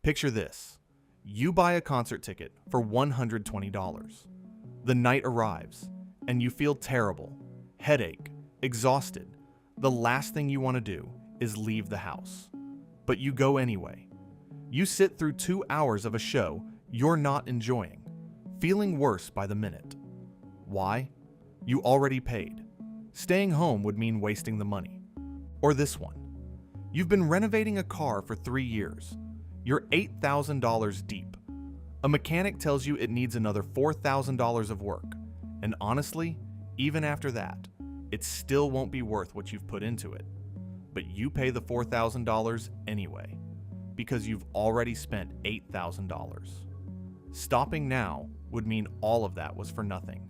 Picture this. You buy a concert ticket for $120. The night arrives, and you feel terrible, headache, exhausted. The last thing you want to do is leave the house. But you go anyway. You sit through 2 hours of a show you're not enjoying, feeling worse by the minute. Why? You already paid. Staying home would mean wasting the money. Or this one. You've been renovating a car for 3 years. You're $8,000 deep. A mechanic tells you it needs another $4,000 of work. And honestly, even after that, it still won't be worth what you've put into it. But you pay the $4,000 anyway, because you've already spent $8,000. Stopping now would mean all of that was for nothing.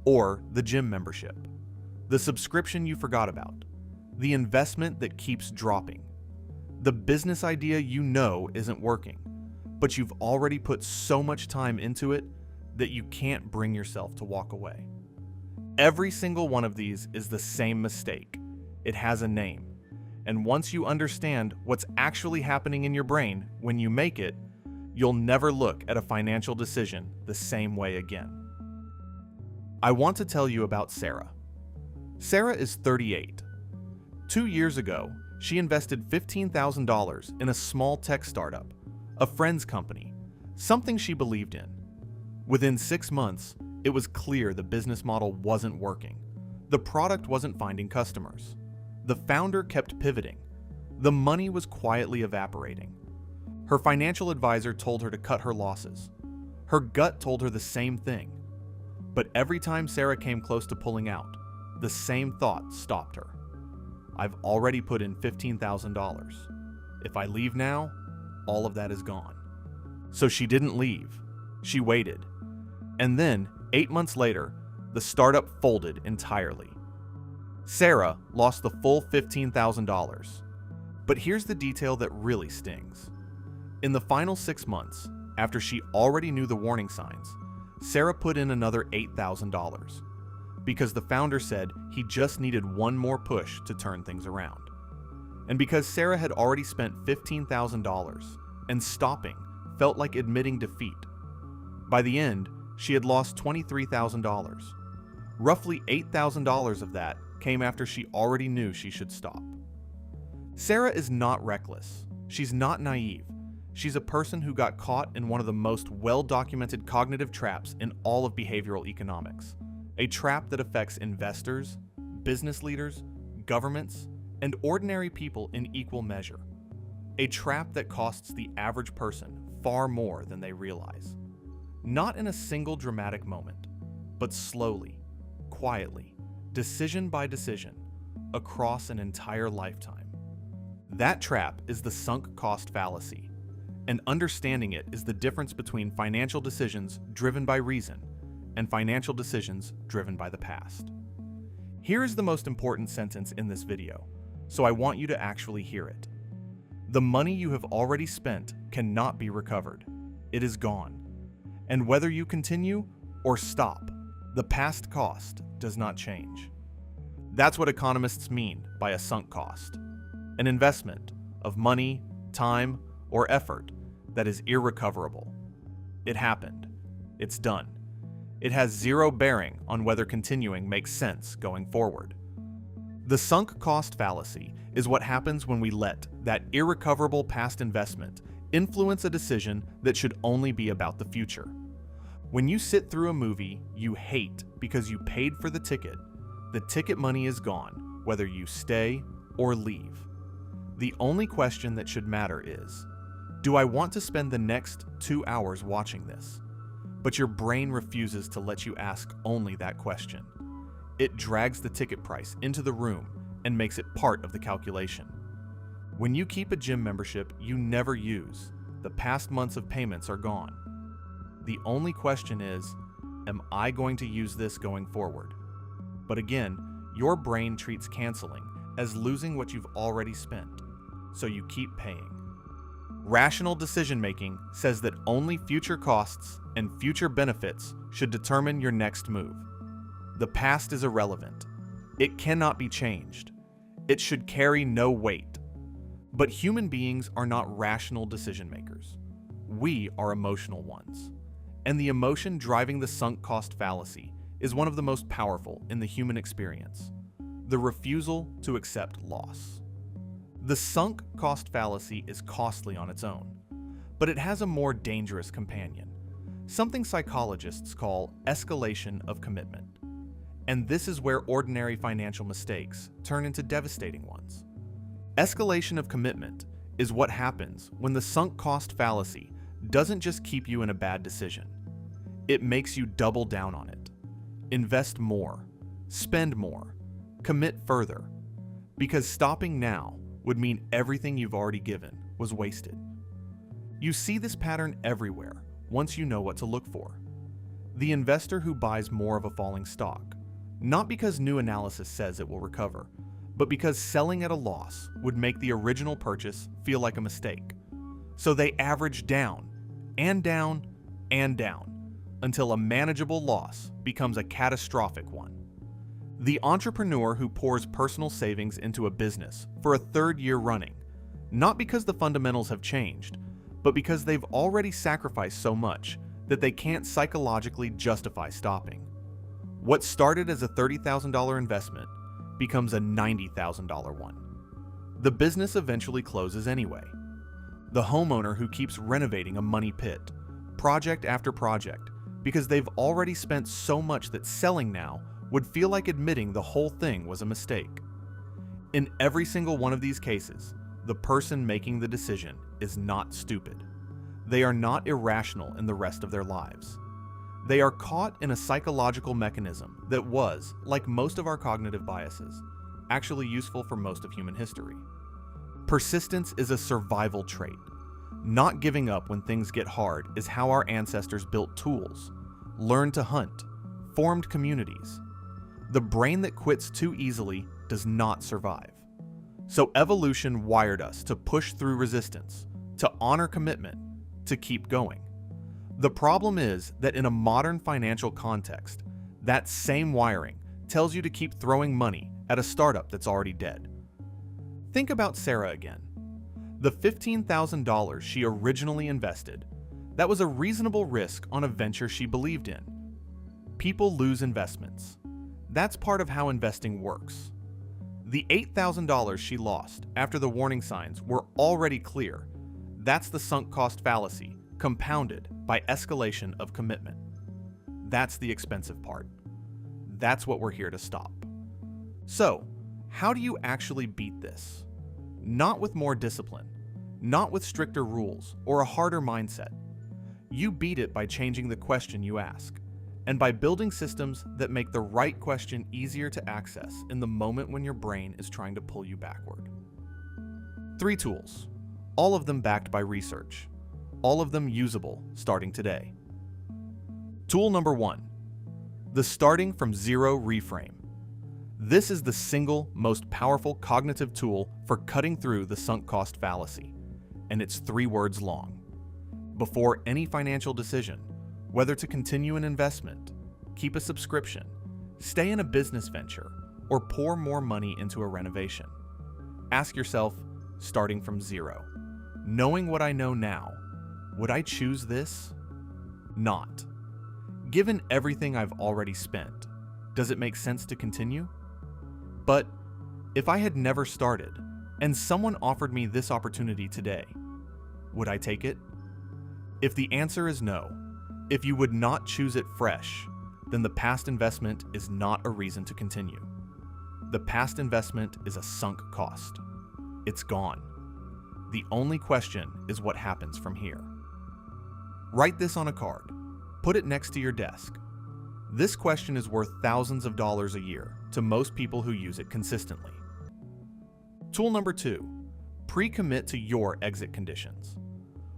Or the gym membership, the subscription you forgot about, the investment that keeps dropping, the business idea you know isn't working, but you've already put so much time into it that you can't bring yourself to walk away. Every single one of these is the same mistake. It has a name. And once you understand what's actually happening in your brain when you make it, you'll never look at a financial decision the same way again. I want to tell you about Sarah. Sarah is 38. 2 years ago, she invested $15,000 in a small tech startup, a friend's company, something she believed in. Within 6 months, it was clear the business model wasn't working. The product wasn't finding customers. The founder kept pivoting. The money was quietly evaporating. Her financial advisor told her to cut her losses. Her gut told her the same thing. But every time Sarah came close to pulling out, the same thought stopped her. I've already put in $15,000. If I leave now, all of that is gone. So she didn't leave. She waited. And then, 8 months later, the startup folded entirely. Sarah lost the full $15,000. But here's the detail that really stings. In the final 6 months, after she already knew the warning signs, Sarah put in another $8,000 because the founder said he just needed one more push to turn things around. And because Sarah had already spent $15,000 and stopping felt like admitting defeat. By the end, she had lost $23,000. Roughly $8,000 of that came after she already knew she should stop. Sarah is not reckless. She's not naive. She's a person who got caught in one of the most well-documented cognitive traps in all of behavioral economics. A trap that affects investors, business leaders, governments, and ordinary people in equal measure. A trap that costs the average person far more than they realize. Not in a single dramatic moment, but slowly, quietly, decision by decision, across an entire lifetime. That trap is the sunk cost fallacy, and understanding it is the difference between financial decisions driven by reason and financial decisions driven by the past. Here is the most important sentence in this video, so I want you to actually hear it. The money you have already spent cannot be recovered. It is gone. And whether you continue or stop, the past cost does not change. That's what economists mean by a sunk cost. An investment of money, time, or effort that is irrecoverable. It happened. It's done. It has zero bearing on whether continuing makes sense going forward. The sunk cost fallacy is what happens when we let that irrecoverable past investment influence a decision that should only be about the future. When you sit through a movie you hate because you paid for the ticket money is gone, whether you stay or leave. The only question that should matter is, do I want to spend the next 2 hours watching this? But your brain refuses to let you ask only that question. It drags the ticket price into the room and makes it part of the calculation. When you keep a gym membership you never use, the past months of payments are gone. The only question is, am I going to use this going forward? But again, your brain treats canceling as losing what you've already spent, so you keep paying. Rational decision-making says that only future costs and future benefits should determine your next move. The past is irrelevant. It cannot be changed. It should carry no weight. But human beings are not rational decision makers. We are emotional ones. And the emotion driving the sunk cost fallacy is one of the most powerful in the human experience: the refusal to accept loss. The sunk cost fallacy is costly on its own, but it has a more dangerous companion, something psychologists call escalation of commitment. And this is where ordinary financial mistakes turn into devastating ones. Escalation of commitment is what happens when the sunk cost fallacy doesn't just keep you in a bad decision. It makes you double down on it. Invest more, spend more, commit further, because stopping now would mean everything you've already given was wasted. You see this pattern everywhere once you know what to look for. The investor who buys more of a falling stock, not because new analysis says it will recover, but because selling at a loss would make the original purchase feel like a mistake. So they average down and down and down until a manageable loss becomes a catastrophic one. The entrepreneur who pours personal savings into a business for a third year running, not because the fundamentals have changed, but because they've already sacrificed so much that they can't psychologically justify stopping. What started as a $30,000 investment becomes a $90,000 one. The business eventually closes anyway. The homeowner who keeps renovating a money pit, project after project, because they've already spent so much that selling now would feel like admitting the whole thing was a mistake. In every single one of these cases, the person making the decision is not stupid. They are not irrational in the rest of their lives. They are caught in a psychological mechanism that was, like most of our cognitive biases, actually useful for most of human history. Persistence is a survival trait. Not giving up when things get hard is how our ancestors built tools, learned to hunt, formed communities. The brain that quits too easily does not survive. So evolution wired us to push through resistance, to honor commitment, to keep going. The problem is that in a modern financial context, that same wiring tells you to keep throwing money at a startup that's already dead. Think about Sarah again. The $15,000 she originally invested, that was a reasonable risk on a venture she believed in. People lose investments. That's part of how investing works. The $8,000 she lost after the warning signs were already clear. That's the sunk cost fallacy, compounded by escalation of commitment. That's the expensive part. That's what we're here to stop. So, how do you actually beat this? Not with more discipline, not with stricter rules or a harder mindset. You beat it by changing the question you ask, and by building systems that make the right question easier to access in the moment when your brain is trying to pull you backward. 3 tools, all of them backed by research, all of them usable starting today. Tool number 1, the starting from zero reframe. This is the single most powerful cognitive tool for cutting through the sunk cost fallacy, and it's 3 words long. Before any financial decision, whether to continue an investment, keep a subscription, stay in a business venture, or pour more money into a renovation, ask yourself, starting from zero, knowing what I know now, would I choose this? Not. Given everything I've already spent, does it make sense to continue? But if I had never started, and someone offered me this opportunity today, would I take it? If the answer is no, if you would not choose it fresh, then the past investment is not a reason to continue. The past investment is a sunk cost. It's gone. The only question is what happens from here. Write this on a card. Put it next to your desk. This question is worth thousands of dollars a year to most people who use it consistently. Tool number 2, pre-commit to your exit conditions.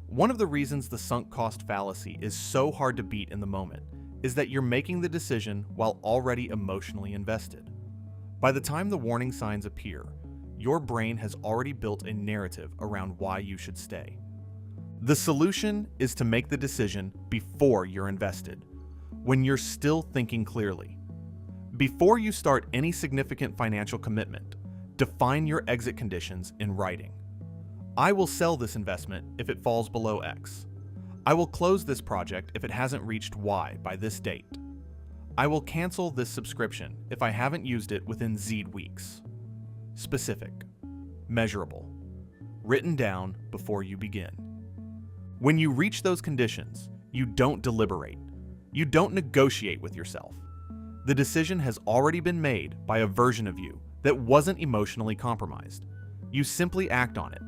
One of the reasons the sunk cost fallacy is so hard to beat in the moment is that you're making the decision while already emotionally invested. By the time the warning signs appear, your brain has already built a narrative around why you should stay. The solution is to make the decision before you're invested, when you're still thinking clearly. Before you start any significant financial commitment, define your exit conditions in writing. I will sell this investment if it falls below X. I will close this project if it hasn't reached Y by this date. I will cancel this subscription if I haven't used it within Z weeks. Specific, measurable, written down before you begin. When you reach those conditions, you don't deliberate. You don't negotiate with yourself. The decision has already been made by a version of you that wasn't emotionally compromised. You simply act on it.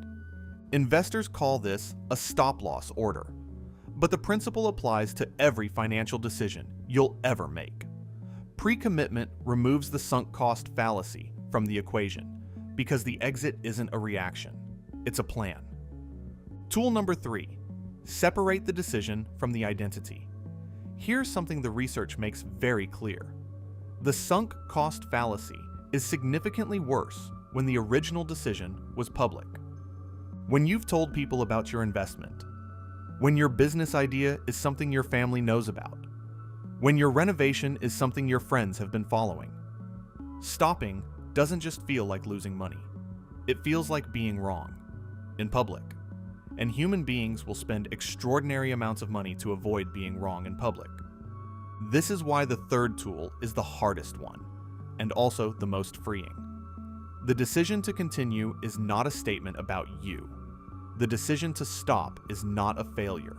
Investors call this a stop-loss order, but the principle applies to every financial decision you'll ever make. Pre-commitment removes the sunk cost fallacy from the equation because the exit isn't a reaction, it's a plan. Tool number 3, separate the decision from the identity. Here's something the research makes very clear. The sunk cost fallacy is significantly worse when the original decision was public. When you've told people about your investment, when your business idea is something your family knows about, when your renovation is something your friends have been following. Stopping doesn't just feel like losing money. It feels like being wrong in public. And human beings will spend extraordinary amounts of money to avoid being wrong in public. This is why the third tool is the hardest one, and also the most freeing. The decision to continue is not a statement about you. The decision to stop is not a failure.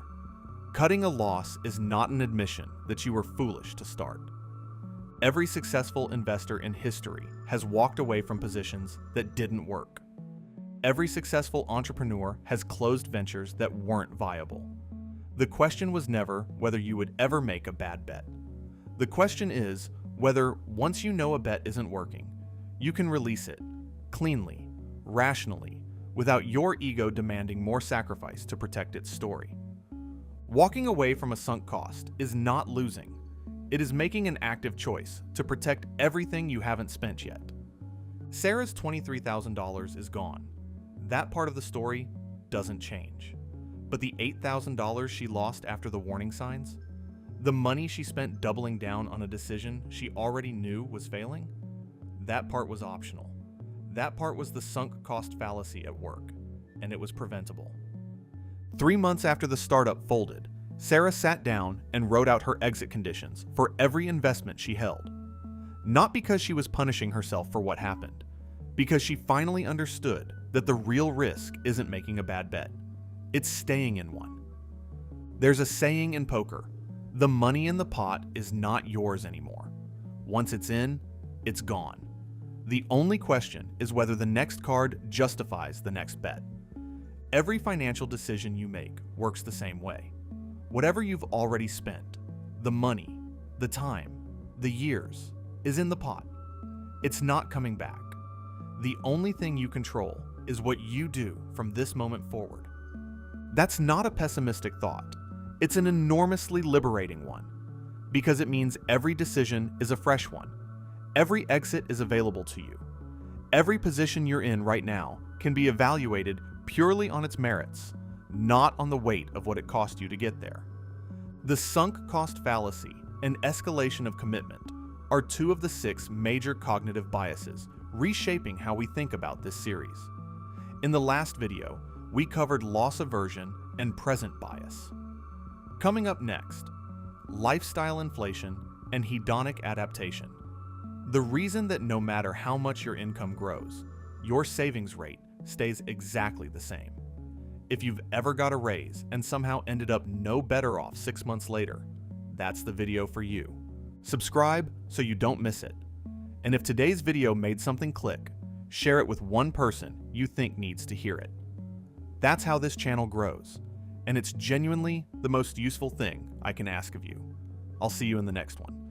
Cutting a loss is not an admission that you were foolish to start. Every successful investor in history has walked away from positions that didn't work. Every successful entrepreneur has closed ventures that weren't viable. The question was never whether you would ever make a bad bet. The question is whether, once you know a bet isn't working, you can release it cleanly, rationally, without your ego demanding more sacrifice to protect its story. Walking away from a sunk cost is not losing. It is making an active choice to protect everything you haven't spent yet. Sarah's $23,000 is gone. That part of the story doesn't change. But the $8,000 she lost after the warning signs, the money she spent doubling down on a decision she already knew was failing, that part was optional. That part was the sunk cost fallacy at work, and it was preventable. 3 months after the startup folded, Sarah sat down and wrote out her exit conditions for every investment she held. Not because she was punishing herself for what happened, because she finally understood that the real risk isn't making a bad bet. It's staying in one. There's a saying in poker, the money in the pot is not yours anymore. Once it's in, it's gone. The only question is whether the next card justifies the next bet. Every financial decision you make works the same way. Whatever you've already spent, the money, the time, the years, is in the pot. It's not coming back. The only thing you control is what you do from this moment forward. That's not a pessimistic thought. It's an enormously liberating one, because it means every decision is a fresh one. Every exit is available to you. Every position you're in right now can be evaluated purely on its merits, not on the weight of what it cost you to get there. The sunk cost fallacy and escalation of commitment are 2 of the 6 major cognitive biases reshaping how we think about this series. In the last video, we covered loss aversion and present bias. Coming up next, lifestyle inflation and hedonic adaptation. The reason that no matter how much your income grows, your savings rate stays exactly the same. If you've ever got a raise and somehow ended up no better off 6 months later, that's the video for you. Subscribe so you don't miss it. And if today's video made something click, share it with one person you think needs to hear it. That's how this channel grows, and it's genuinely the most useful thing I can ask of you. I'll see you in the next one.